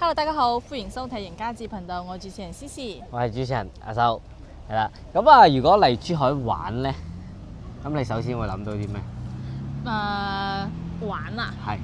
Hello， 大家好，歡迎收睇贏家節頻道，我係主持人思思，我係主持人阿修，係啦。咁啊，如果嚟珠海玩咧，咁你首先會諗到啲咩？玩啊，係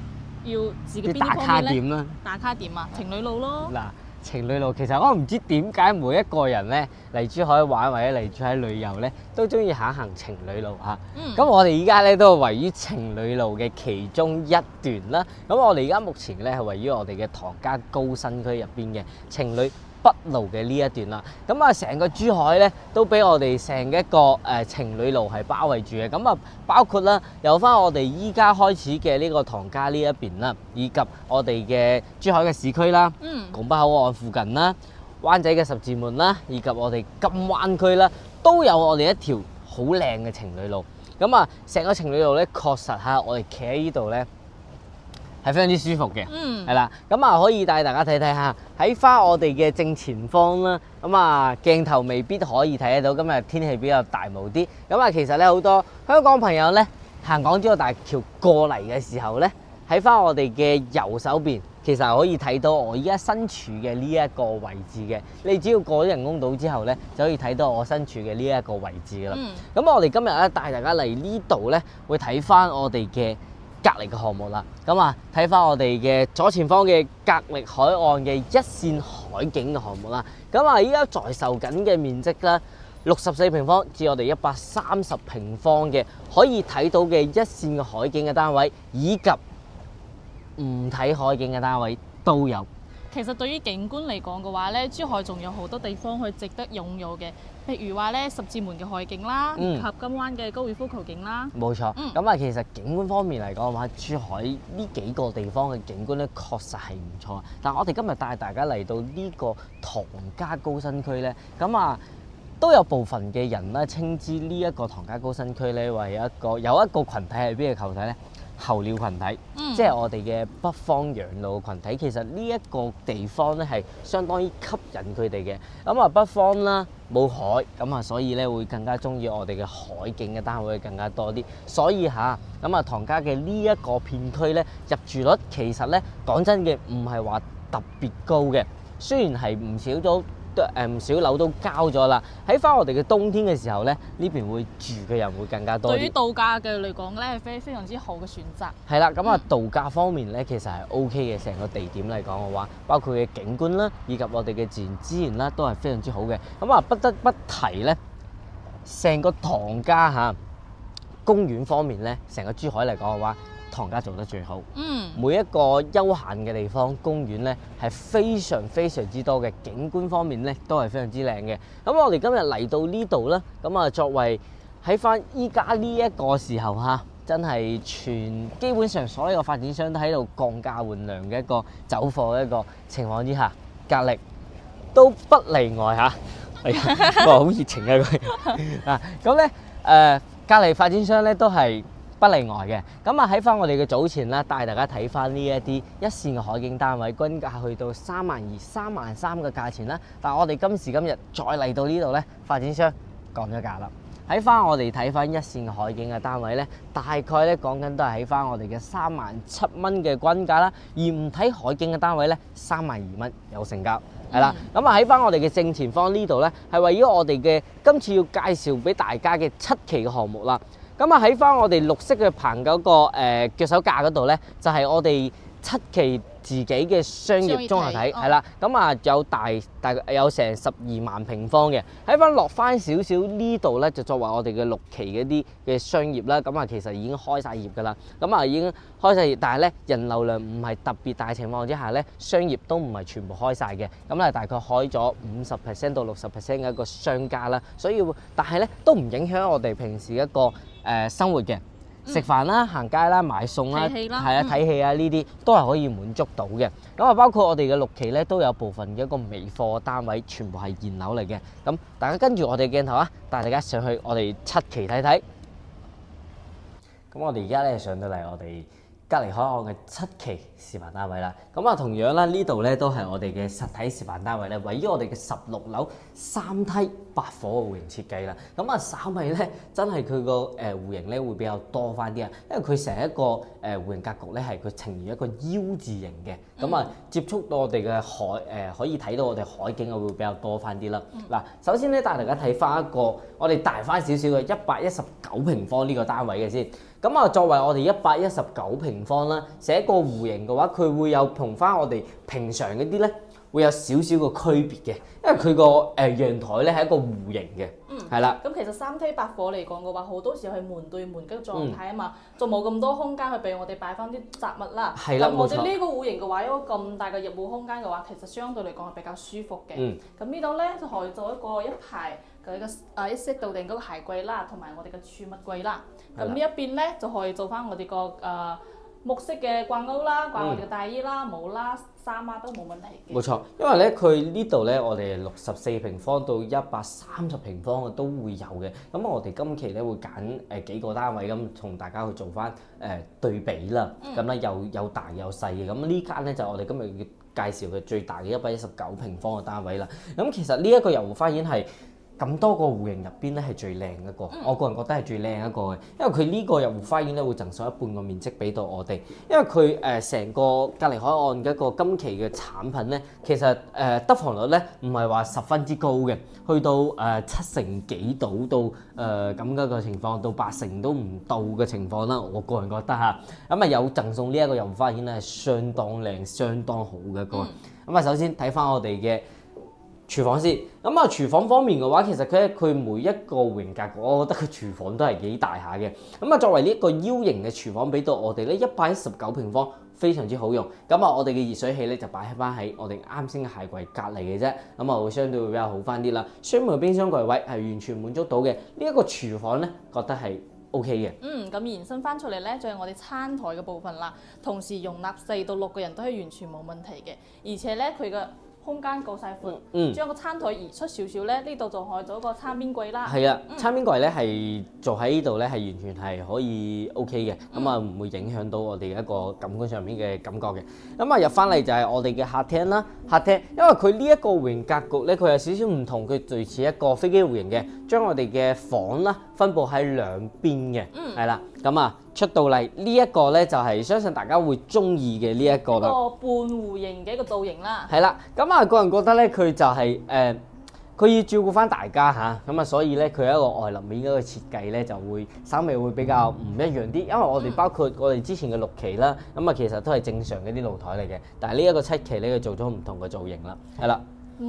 要自己邊啲啲打卡方面咧？點啦。打卡點啊，情侶路咯。嗱，情侶路其實我唔知點解每一個人咧嚟珠海玩或者嚟珠海旅遊咧，都中意行情侶路嚇。咁我哋依家咧都係位於情侶路嘅其中一段啦。咁我哋而家目前咧係位於我哋嘅唐家高新區入邊嘅情侶北路嘅呢一段啦，咁啊成個珠海咧都俾我哋成一個情侶路係包圍住嘅，咁啊包括啦由翻我哋依家開始嘅呢個唐家呢一邊啦，以及我哋嘅珠海嘅市區啦，拱北口岸附近啦，灣仔嘅十字門啦，以及我哋金灣區啦，都有我哋一條好靚嘅情侶路。咁啊成個情侶路咧確實嚇我哋企喺呢度咧，係非常之舒服嘅，係啦，咁啊可以帶大家睇睇下喺翻我哋嘅正前方啦，咁啊鏡頭未必可以睇得到，今日天氣比較大霧啲，咁啊其實咧好多香港朋友咧行港珠澳大橋過嚟嘅時候咧，喺翻我哋嘅右手邊，其實可以睇到我依家身處嘅呢一個位置嘅，你只要過咗人工島之後咧，就可以睇到我身處嘅呢一個位置噶啦。咁我哋今日咧帶大家嚟呢度咧，會睇翻我哋嘅隔離嘅項目啦，咁啊睇翻我哋嘅左前方嘅格力海岸嘅一線海景嘅項目啦，咁啊依家在售緊嘅面積咧64平方至我哋130平方嘅可以睇到嘅一線嘅海景嘅單位，以及唔睇海景嘅單位都有。其實對於景觀嚟講嘅話咧，珠海仲有好多地方去值得擁有嘅，譬如話咧十字門嘅海景啦，以及金灣嘅高爾夫球景啦。冇錯，咁啊其實景觀方面嚟講嘅話，珠海呢幾個地方嘅景觀咧確實係唔錯。但係我哋今日帶大家嚟到呢個唐家高新區咧，咁啊都有部分嘅人咧稱之呢一個唐家高新區咧為有一個群體係邊個群體咧？候鳥群體，即係我哋嘅北方養老群體。其實呢一個地方咧係相當於吸引佢哋嘅。咁啊北方啦冇海，咁啊所以咧會更加中意我哋嘅海景嘅單位更加多啲。所以嚇咁啊唐家嘅呢一個片區咧入住率其實咧講真嘅唔係話特別高嘅，雖然係唔少樓都交咗啦。喺翻我哋嘅冬天嘅時候咧，呢邊會住嘅人會更加多啲。對於度假嘅嚟講咧，係非常之好嘅選擇。係啦，咁啊度假方面咧，其實係 OK 嘅。成個地點嚟講嘅話，包括嘅景觀啦，以及我哋嘅自然資源啦，都係非常之好嘅。咁啊，不得不提咧，成個唐家嚇公園方面咧，成個珠海嚟講嘅話，唐家做得最好。每一個休閒嘅地方公園咧係非常之多嘅，景觀方面咧都係非常之靚嘅。咁我哋今日嚟到呢度啦，咁啊作為喺翻依家呢一個時候嚇，真係基本上所有嘅發展商都喺度降價換糧嘅一個走貨嘅一個情況之下，格力都不例外嚇。哇，好熱情啊佢啊！咁咧隔離發展商咧都係不例外嘅。咁啊喺翻我哋嘅早前啦，帶大家睇翻呢一啲一線嘅海景單位，均價去到32000、33000嘅價錢啦。但係我哋今時今日再嚟到呢度咧，發展商降咗價啦。喺翻我哋睇翻一線嘅海景嘅單位咧，大概咧講緊都係喺翻我哋嘅37000蚊嘅均價啦。而唔睇海景嘅單位咧，32000蚊有成交。係啦，咁啊喺翻我哋嘅正前方呢度咧，係位於我哋嘅今次要介紹俾大家嘅7期嘅項目啦。咁啊喺翻我哋綠色嘅棚嗰個腳手架嗰度咧，就係我哋7期自己嘅商業綜合體，係啦。咁啊有大概有成12萬平方嘅。喺翻落翻少少呢度咧，就作為我哋嘅6期嗰啲嘅商業啦。咁啊其實已經開晒業㗎啦。咁啊已經開晒業，但係咧人流量唔係特別大情況之下咧，商業都唔係全部開晒嘅。咁咧大概開咗50%到60% 嘅一個商家啦。所以但係咧都唔影響我哋平時一個生活嘅。食飯啦、行街啦、買餸啦，係啊、睇戲啊呢啲都係可以滿足到嘅。咁啊，包括我哋嘅6期咧，都有部分嘅一個微貨單位，全部係現樓嚟嘅。咁大家跟住我哋鏡頭啊，帶大家上去我哋7期睇睇。咁我哋而家咧上到嚟我哋隔離海岸嘅7期示範單位啦，咁啊同樣啦，呢度咧都係我哋嘅實體示範單位咧，位於我哋嘅16樓3梯8伙嘅戶型設計啦。咁啊稍微咧真係佢個戶型咧會比較多翻啲啊，因為佢成一個戶型格局咧係佢呈現一個 U 字形嘅，咁啊接觸到我哋嘅海可以睇到我哋海景啊會比較多翻啲啦。嗱，首先咧帶大家睇翻一個我哋大翻少少嘅119平方呢個單位嘅先。咁啊，作為我哋119平方啦，寫個戶型嘅話，佢會有同翻我哋平常嗰啲咧，會有少少個區別嘅，因為佢個陽台咧係一個戶型嘅，係啦。咁其實3梯8伙嚟講嘅話，好多時候係門對門嘅狀態啊嘛，就冇咁多空間去俾我哋擺翻啲雜物啦。係啦，咁我哋呢個戶型嘅話，一個咁大嘅入戶空間嘅話，其實相對嚟講係比較舒服嘅。咁呢度咧就可以做一排嘅一 set 到定嗰個鞋櫃啦，同埋我哋嘅儲物櫃啦。咁呢一邊咧就可以做翻我哋個木色嘅掛鈎啦，掛我哋嘅大衣啦、帽啦、衫啊都冇問題嘅。冇錯，因為咧佢呢度咧，我哋64平方到130平方嘅都會有嘅。咁我哋今期咧會揀幾個單位咁，同大家去做翻對比啦。咁咧有大有細嘅。咁呢間咧就我哋今日要介紹嘅最大嘅119平方嘅單位啦。咁其實呢一個遊湖花園係咁多個戶型入邊咧係最靚一個，我個人覺得係最靚一個嘅，因為佢呢個入戶花園咧會贈送一半個面積俾到我哋，因為佢成個隔離海岸嘅一個今期嘅產品咧，其實得房率咧唔係話十分之高嘅，去到7成幾度到咁嘅個情況，到8成都唔到嘅情況啦，我個人覺得嚇，咁啊有贈送呢一個入戶花園咧係相當靚、相當好嘅一個，咁啊首先睇翻我哋嘅廚房先，咁啊廚房方面嘅話，其實佢每一個戶型格局，我覺得佢廚房都係幾大下嘅。咁啊作為呢一個 U 型嘅廚房，俾到我哋咧119平方，非常之好用。咁啊我哋嘅熱水器咧就擺翻喺我哋啱先嘅鞋櫃隔離嘅啫，咁啊會相對會比較好翻啲啦。雙門冰箱櫃位係完全滿足到嘅。呢一個廚房咧覺得係 OK 嘅。咁延伸翻出嚟咧，就係我哋餐台嘅部分啦。同時容納4到6個人都係完全冇問題嘅，而且咧佢嘅空間夠晒闊，將個餐台移出少少咧，呢度就可以做一個餐邊櫃啦。係啊，餐邊櫃咧係做喺呢度咧係完全係可以 OK 嘅，咁啊唔會影響到我哋一個感官上面嘅感覺嘅。咁啊入翻嚟就係我哋嘅客廳啦，客廳因為佢呢一個戶型格局咧，佢有少少唔同，佢類似一個飛機戶型嘅，將我哋嘅房啦分佈喺兩邊嘅，係啦，咁啊。出到嚟呢一個咧，就係相信大家會中意嘅呢一個啦。一個半弧形嘅一個造型啦。係啦，咁啊個人覺得咧，佢就係佢要照顧翻大家嚇，咁啊所以咧佢一個外立面嗰個設計咧就會稍微會比較唔一樣啲，因為我哋包括我哋之前嘅6期啦，咁啊其實都係正常嘅啲露台嚟嘅，但係呢一個7期咧佢做咗唔同嘅造型啦，係啦。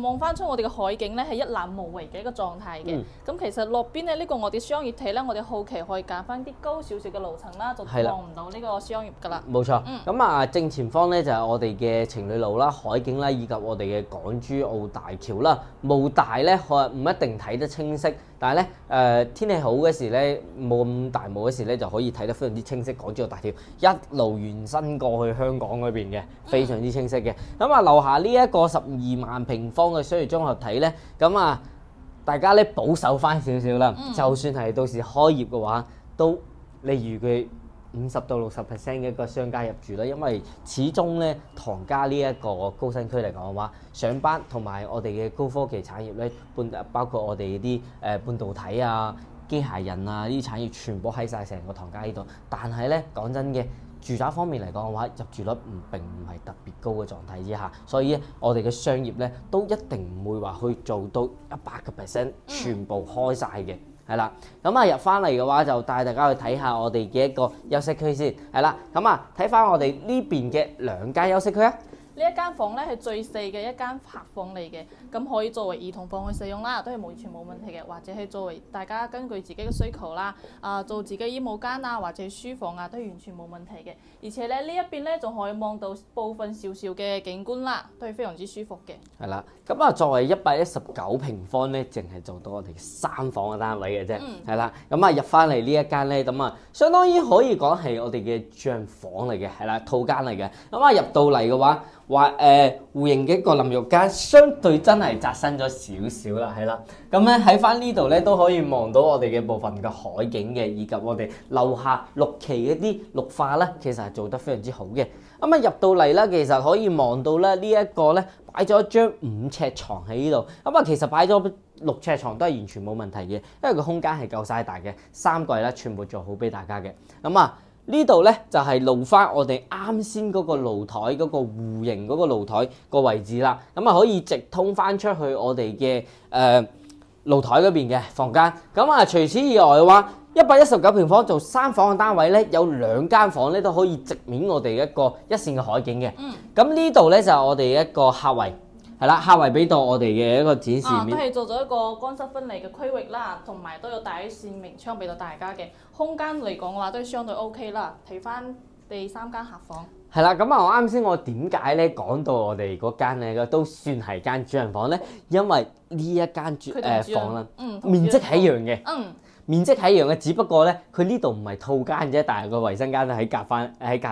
望翻出我哋嘅海景咧，係一覽無遺嘅一個狀態嘅。咁其實落邊咧呢個我哋商業體咧，我哋後期可以揀翻啲高少少嘅樓層啦，就望唔到呢個商業噶啦。冇錯。咁啊正前方咧就係我哋嘅情侶路啦、海景啦，以及我哋嘅港珠澳大橋啦。霧大咧可能唔一定睇得清晰，但係咧天氣好嘅時咧冇咁大霧嘅時咧就可以睇得非常之清晰。港珠澳大橋一路延伸過去香港嗰邊嘅，非常之清晰嘅。咁啊樓下呢一個12萬平方嘅商業綜合體咧，咁啊大家咧保守翻少少啦，就算係到時開業嘅話，都你預佢50到60% 嘅一個商家入住啦，因為始終咧唐家呢一個高新區嚟講嘅話，上班同埋我哋嘅高科技產業咧，包括我哋啲半導體啊、機械人啊呢啲產業，全部喺晒成個唐家呢度。但係咧講真嘅，住宅方面嚟講嘅話，入住率並唔係特別高嘅狀態之下，所以我哋嘅商業咧都一定唔會話去做到100% 全部開晒嘅，係啦。咁啊入翻嚟嘅話就帶大家去睇下我哋嘅一個休息區先，係啦。咁啊睇翻我哋呢邊嘅2間休息區啊。呢一間房咧係最細嘅一間客房嚟嘅，咁可以作為兒童房去使用啦，都係完全冇問題嘅，或者係作為大家根據自己嘅需求啦，做自己衣帽間啊，或者書房啊，都係完全冇問題嘅。而且咧呢一邊咧仲可以望到部分少少嘅景觀啦，都係非常之舒服嘅。係啦，咁啊作為119平方咧，淨係做到我哋3房嘅單位嘅啫，係啦。咁啊入翻嚟呢一間咧，咁啊相當於可以講係我哋嘅住房嚟嘅，係啦，套間嚟嘅。咁啊入到嚟嘅話，戶型嘅一個淋浴間，相對真係窄身咗少少啦，係啦。咁咧喺翻呢度咧都可以望到我哋嘅部分嘅海景嘅，以及我哋樓下綠期嗰啲綠化咧，其實係做得非常之好嘅。咁啊入到嚟咧，其實可以望到咧呢一個咧擺咗一張5尺床喺呢度。咁啊其實擺咗6尺床都係完全冇問題嘅，因為個空間係夠晒大嘅，3櫃咧全部做好俾大家嘅。咁啊呢度咧就係露翻我哋啱先嗰個露台嗰個戶型嗰個露台個位置啦。咁啊可以直通翻出去我哋嘅露台嗰邊嘅房間。咁啊除此以外嘅話，119平方做3房嘅單位咧，有2間房咧都可以直面我哋一個一線嘅海景嘅。咁呢度咧就係我哋一個客圍，係啦，客圍俾到我哋嘅一個展示面。都係做咗一個乾濕分離嘅區域啦，同埋都有大一扇明窗俾到大家嘅空間嚟講嘅話，都相對 OK 啦。睇翻第3間客房。係啦，咁啊，我啱先我點解咧講到我哋嗰間咧都算係間主人房咧？因為呢一間房啦，面積係一樣嘅。面積係一樣嘅，只不過咧，佢呢度唔係套間啫，但係個衞生間都喺隔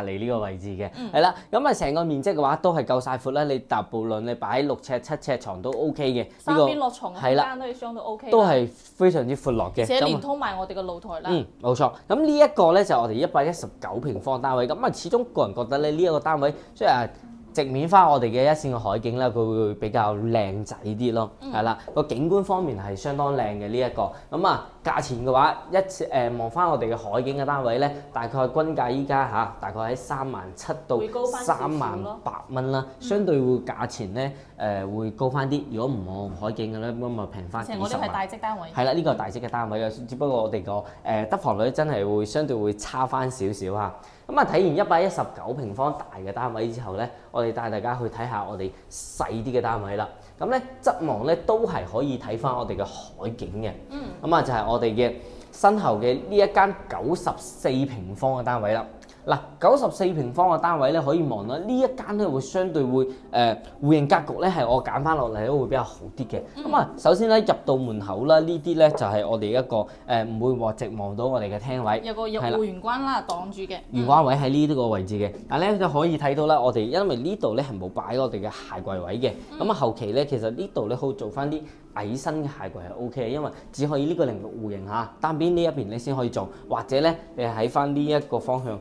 離呢個位置嘅，係啦。咁啊，成個面積嘅話都係夠晒闊啦。你無論你擺6尺、7尺床都 OK 嘅。三邊落床嘅空間都係相對 OK。都係非常之闊落嘅。而且連通埋我哋嘅露台啦。冇錯。咁呢一個咧就係我哋119平方單位。咁啊，始終個人覺得咧呢一個單位雖然直面翻我哋嘅一線嘅海景咧，佢會比較靚仔啲咯，係啦。個景觀方面係相當靚嘅呢一個。咁啊，價錢嘅話望翻我哋嘅海景嘅單位咧，大概均價依家大概喺37000到38000蚊啦。相對會價錢咧會高翻啲。如果唔望海景嘅咧，咁啊平翻幾十萬。我哋係大積單位。係啦，呢個係大積嘅單位嘅，只不過我哋個得房率真係會相對會差翻少少嚇。咁啊，睇完119平方大嘅單位之後咧，我哋帶大家去睇下我哋細啲嘅單位啦。咁咧側望咧都係可以睇翻我哋嘅海景嘅。咁啊就係我哋嘅身後嘅呢一間94平方嘅單位啦。嗱，94平方嘅單位咧可以望到呢一間咧會相對會戶型格局咧係我揀翻落嚟咧會比較好啲嘅。咁啊，首先咧入到門口啦，呢啲咧就係我哋一個唔會話直望到我哋嘅廳位，有個入戶玄關啦擋住嘅。玄關位喺呢個位置嘅，但係咧就可以睇到啦，我哋因為呢度咧係冇擺我哋嘅鞋櫃位嘅，咁啊後期咧其實呢度咧可以做翻啲矮身嘅鞋櫃係 OK 嘅，因為只可以呢個06戶型嚇，單邊呢一邊你先可以做，或者咧你喺翻呢一個方向。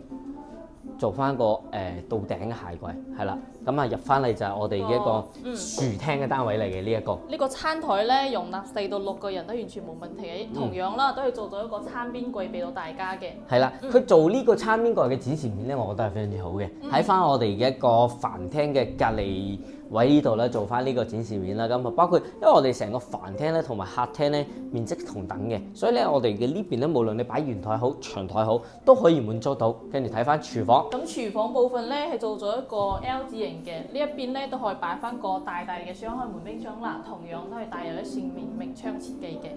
做翻個到頂嘅鞋櫃，係啦，咁啊入翻嚟就係我哋嘅一個廚廳嘅單位嚟嘅呢一個。呢個餐台咧容納4到6個人都完全冇問題嘅，同樣啦都係做咗一個餐邊櫃俾到大家嘅。係啦，佢做呢個餐邊櫃嘅展示面咧，我覺得係非常之好嘅。喺翻我哋嘅一個飯廳嘅隔離位呢度咧，做翻呢個展示面啦。咁啊包括因為我哋成個飯廳咧同埋客廳咧面積同等嘅，所以咧我哋嘅呢邊咧無論你擺圓台好、長台好，都可以滿足到。跟住睇翻廚房。咁廚房部分咧係做咗一個 L 字形嘅，呢一邊咧都可以擺翻個大大嘅雙開門冰箱啦，同樣都係帶有一扇明窗設計嘅。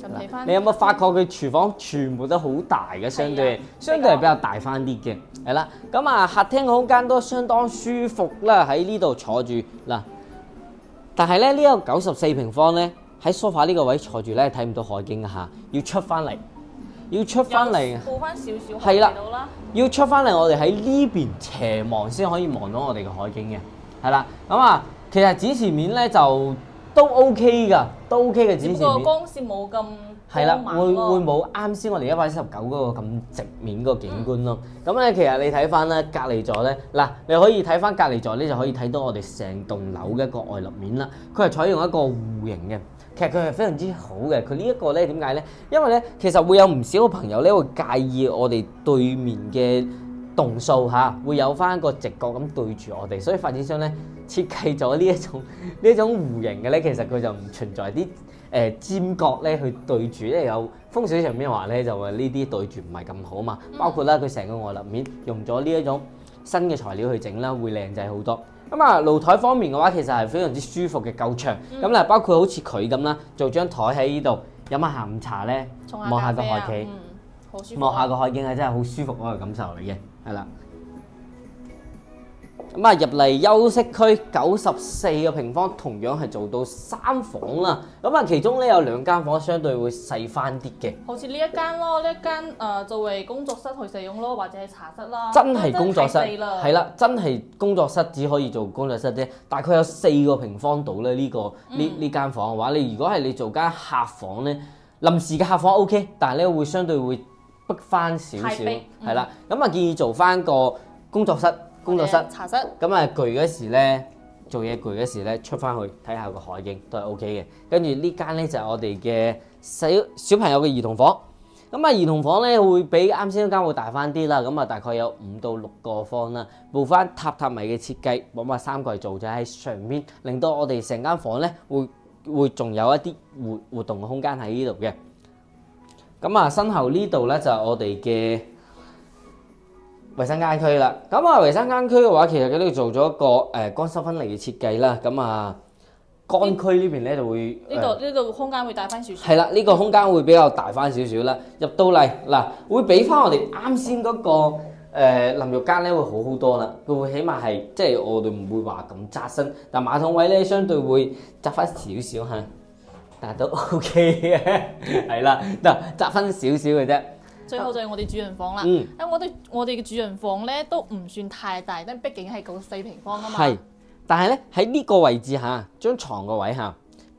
咁睇翻，你有冇發覺佢廚房全部都好大嘅，相對係比較大翻啲嘅，係啦。咁啊客廳嘅空間都相當舒服啦，喺呢度坐住嗱。但係咧呢個94平方咧喺梳化呢個位坐住咧睇唔到海景嘅嚇，要出翻嚟。要出翻嚟，鋪翻少少，係啦，要出翻嚟，我哋喺呢邊斜望先可以望到我哋嘅海景嘅，係啦。咁啊，其實展示面咧就都 OK 㗎，都 OK 嘅展示面。只不過光線冇咁係啦，會冇啱先我哋119嗰個咁直面個景觀咯。咁咧其實你睇翻咧隔離座咧，嗱你可以睇翻隔離座咧就可以睇到我哋成棟樓嘅一個外立面啦。佢係採用一個戶型嘅。其實佢係非常之好嘅，佢呢一個咧點解咧？因為咧其實會有唔少嘅朋友咧會介意我哋對面嘅棟數嚇，會有翻個直角咁對住我哋，所以發展商咧設計咗呢一種戶型嘅咧，其實佢就唔存在啲尖角咧去對住，因為有風水上面話咧就話呢啲對住唔係咁好嘛。包括啦佢成個外立面用咗呢一種新嘅材料去整啦，會靚仔好多。咁啊，露台方面嘅話，其實係非常之舒服嘅，夠長。咁嗱，包括好似佢咁啦，做張台喺呢度飲下下午茶咧，望下個海景，望下個海景係真係好舒服嗰個感受嚟嘅，係啦。咁啊，入嚟休息區94個平方，同樣係做到3房啦。咁啊，其中咧有2間房相對會細翻啲嘅。好似呢一間咯，呢一間作為工作室去使用咯，或者係茶室啦。真係工作室，係啦，真係工作室只可以做工作室啫。大概有4個平方度咧，呢間房嘅話，你如果係你做間客房咧，臨時嘅客房 OK， 但係咧會相對會逼翻少少，係啦。咁啊建議做翻個工作室。茶室咁啊，攰嗰時咧，做嘢攰嗰時咧，出翻去睇下個海景都係 O K 嘅。跟住呢間咧就係我哋嘅小朋友嘅兒童房。咁啊，兒童房咧會比啱先嗰間會大翻啲啦。咁啊，大概有5到6個房啦，佈翻榻榻米嘅設計，揾埋3個嚟做就喺上面，令到我哋成間房咧會仲有一啲活動嘅空間喺呢度嘅。咁啊，身後呢度咧就係我哋嘅衞生間區啦，咁啊衞生間區嘅話，其實佢都做咗一個乾濕分離嘅設計啦。咁啊乾區呢邊咧就會呢度空間會大翻少少。係啦，呢個空間會比較大翻少少啦。入到嚟嗱，會比翻我哋啱先嗰個淋浴間咧會好好多啦。佢會起碼係即係我哋唔會話咁窄身，但馬桶位咧相對會窄翻少少嚇，但係都 OK 嘅，係啦，窄翻少少嘅啫。最後就係我哋主人房啦。我哋嘅主人房咧都唔算太大，但畢竟係4平方啊嘛。係，但係咧喺呢個位置嚇，張床個位嚇，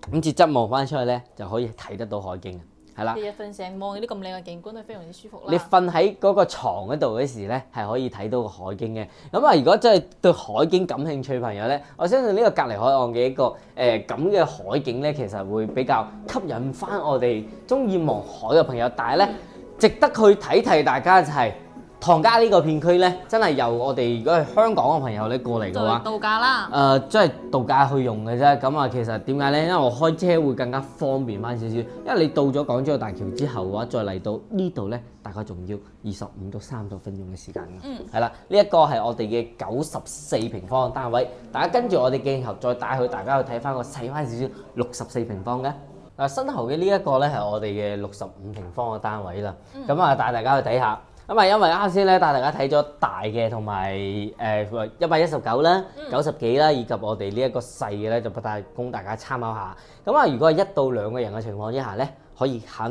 咁接側望翻出去咧，就可以睇得到海景。係啦，日日瞓醒望呢啲咁靚嘅景觀都非常之舒服啦。你瞓喺嗰個牀嗰度嗰時咧，係可以睇到個海景嘅。咁啊，如果真係對海景感興趣嘅朋友咧，我相信呢個隔離海岸嘅一個咁嘅海景咧，其實會比較吸引翻我哋中意望海嘅朋友。但係咧，值得去提大家就係唐家呢個片區咧，真係由我哋如果係香港嘅朋友咧過嚟嘅話，度假啦。即係度假去用嘅啫。咁啊，其實點解咧？因為我開車會更加方便翻少少。因為你到咗港珠澳大橋之後嘅話，再嚟到呢度咧，大概仲要25到30分鐘嘅時間嘅。係啦，呢一個係我哋嘅94平方嘅單位。大家跟住我哋鏡頭再帶去大家去睇翻個細翻少少64平方嘅。身後嘅呢一個咧係我哋嘅65平方嘅單位啦。咁啊，帶大家去睇下。咁啊，因為啱先咧帶大家睇咗大嘅同埋119啦、90幾啦，以及我哋呢一個細嘅咧，就不帶供大家參考下。咁啊，如果係1到2個人嘅情況之下咧，可以考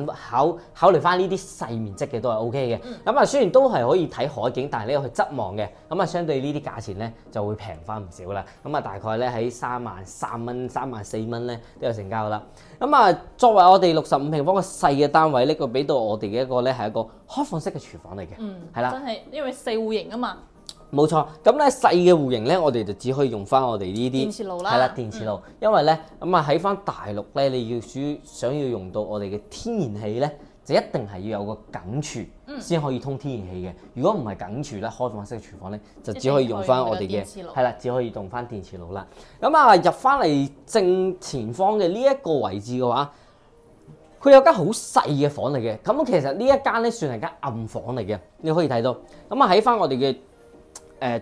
慮翻呢啲細面積嘅都係 O K 嘅。咁啊，雖然都係可以睇海景，但係呢個去側望嘅，咁啊相對呢啲價錢咧就會平翻唔少啦。咁啊，大概咧喺33,000蚊、34,000蚊咧都有成交啦。咁啊，作為我哋65平方嘅細嘅單位，呢個俾到我哋嘅一個咧係一個開放式嘅廚房嚟嘅。係啦，真係因為4戶型啊嘛。冇錯，咁咧細嘅戶型咧，我哋就只可以用翻我哋呢啲電磁爐啦，係啦，電磁爐，因為咧咁啊喺翻大陸咧，你想要用到我哋嘅天然氣咧，就一定係要有個梗廚先可以通天然氣嘅。如果唔係梗廚咧，開放式嘅廚房咧，就只可以用翻我哋嘅係啦，只可以用翻電磁爐啦。咁啊入翻嚟正前方嘅呢一個位置嘅話，佢有間好細嘅房嚟嘅。咁其實呢一間咧算係間暗房嚟嘅，你可以睇到。咁啊喺翻我哋嘅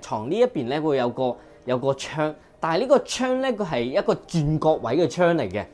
床呢一邊咧會有個窗，但係呢個窗咧佢係一個轉角位嘅窗嚟嘅，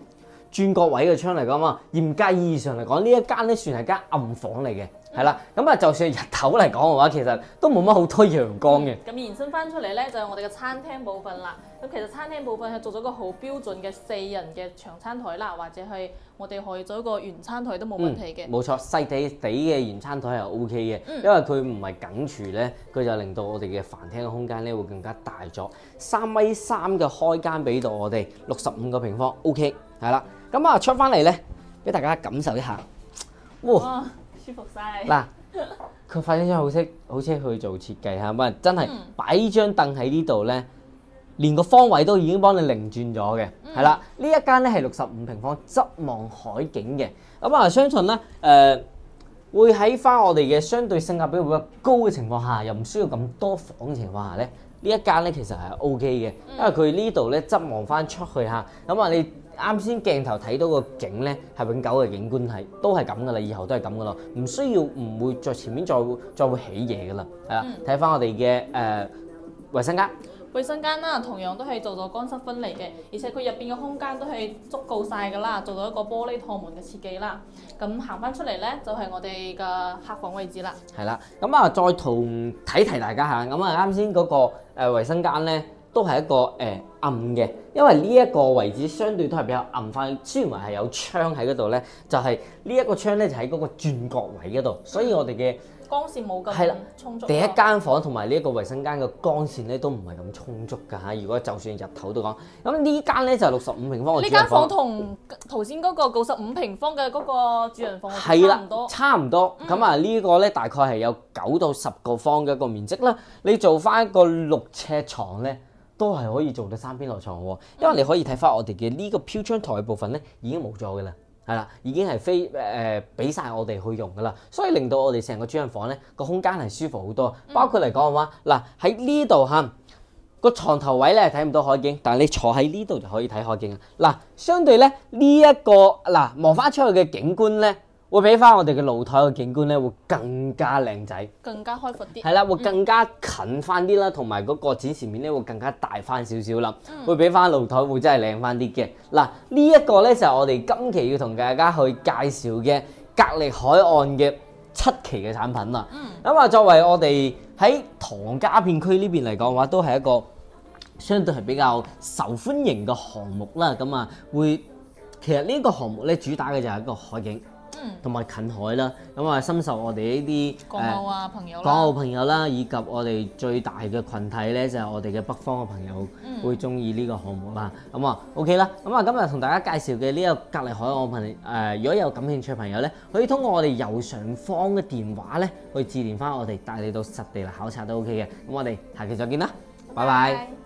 轉角位嘅窗嚟講啊，嚴格意義上嚟講，呢一間咧算係間暗房嚟嘅，係啦。咁啊，就算日頭嚟講嘅話，其實都冇乜好多陽光嘅。咁延伸翻出嚟咧，就係我哋嘅餐廳部分啦。咁其實餐廳部分係做咗個好標準嘅4人嘅長餐台啦，或者係我哋可以做一個圓餐台都冇問題嘅。冇錯，細地嘅圓餐台係 O K 嘅，因為佢唔係梗廚咧，佢就令到我哋嘅飯廳嘅空間咧會更加大咗。3.3米嘅開間俾到我哋65個平方 O K 係啦。咁啊出翻嚟咧，俾大家感受一下，哇，舒服晒！嗱，佢發展商好識去做設計嚇，咁啊真係擺呢張凳喺呢度咧。連個方位都已經幫你擰轉咗嘅，係啦。呢一間咧係65平方，側望海景嘅。咁啊，相信咧會喺翻我哋嘅相對性價比比較高嘅情況下，又唔需要咁多房嘅情況下咧，呢一間咧其實係 O K 嘅，因為佢呢度咧側望翻出去嚇。咁啊，你啱先鏡頭睇到個景咧係永久嘅景觀係都係咁噶啦，以後都係咁噶啦，唔會再前面再會起嘢噶啦，係啦。睇翻我哋嘅衞生間。衛生間啦，同樣都係做咗乾濕分離嘅，而且佢入邊嘅空間都係足夠晒㗎啦，做到一個玻璃趟門嘅設計啦。咁行翻出嚟咧，就係我哋嘅客房位置啦。係啦，咁啊再同提大家下，咁啊啱先嗰個衛生間咧，都係一個暗嘅，因為呢一個位置相對都係比較暗翻。雖然話係有窗喺嗰度咧，就係呢一個窗咧就喺嗰個轉角位嗰度，所以我哋嘅光線冇咁充足。第一間房同埋呢一個衛生間嘅光線咧都唔係咁充足㗎嚇。如果就算日頭都講，咁呢間咧就65平方嘅主人房。呢間房同頭先嗰個95平方嘅嗰個主人房係差唔多。差唔多。咁啊呢個咧大概係有9到10個方嘅一個面積啦。你做翻一個6尺床咧，都係可以做到3邊落床喎。因為你可以睇翻我哋嘅呢個飄窗台嘅部分咧已經冇咗㗎啦。係啦，已經係俾晒我哋去用噶啦，所以令到我哋成個主人房咧個空間係舒服好多。包括嚟講嘅話，嗱喺呢度嚇個床頭位咧睇唔到海景，但係你坐喺呢度就可以睇海景。嗱，相對咧呢一個嗱望翻出去嘅景觀咧，會比翻我哋嘅露台嘅景觀咧會更加靚仔，更加開闊啲。係啦，會更加近翻啲啦，同埋嗰個展示面咧會更加大翻少少啦，會比翻露台會真係靚翻啲嘅。嗱，呢一個咧就係我哋今期要同大家去介紹嘅格力海岸嘅7期嘅產品啦。咁啊，作為我哋喺唐家片區呢邊嚟講嘅話，都係一個相對係比較受歡迎嘅項目啦。咁啊，其實呢個項目咧主打嘅就係一個海景。同埋近海啦，咁啊深受我哋呢啲港澳朋友啦，以及我哋最大嘅群體咧，就係我哋嘅北方嘅朋友會中意呢個項目啦。咁啊 OK 啦，咁啊今日同大家介紹嘅呢個格力海岸如果有感興趣嘅朋友咧，可以通過我哋右上方嘅電話咧，去致電翻我哋，帶你到實地嚟考察都 OK 嘅。咁我哋下期再見啦，拜拜。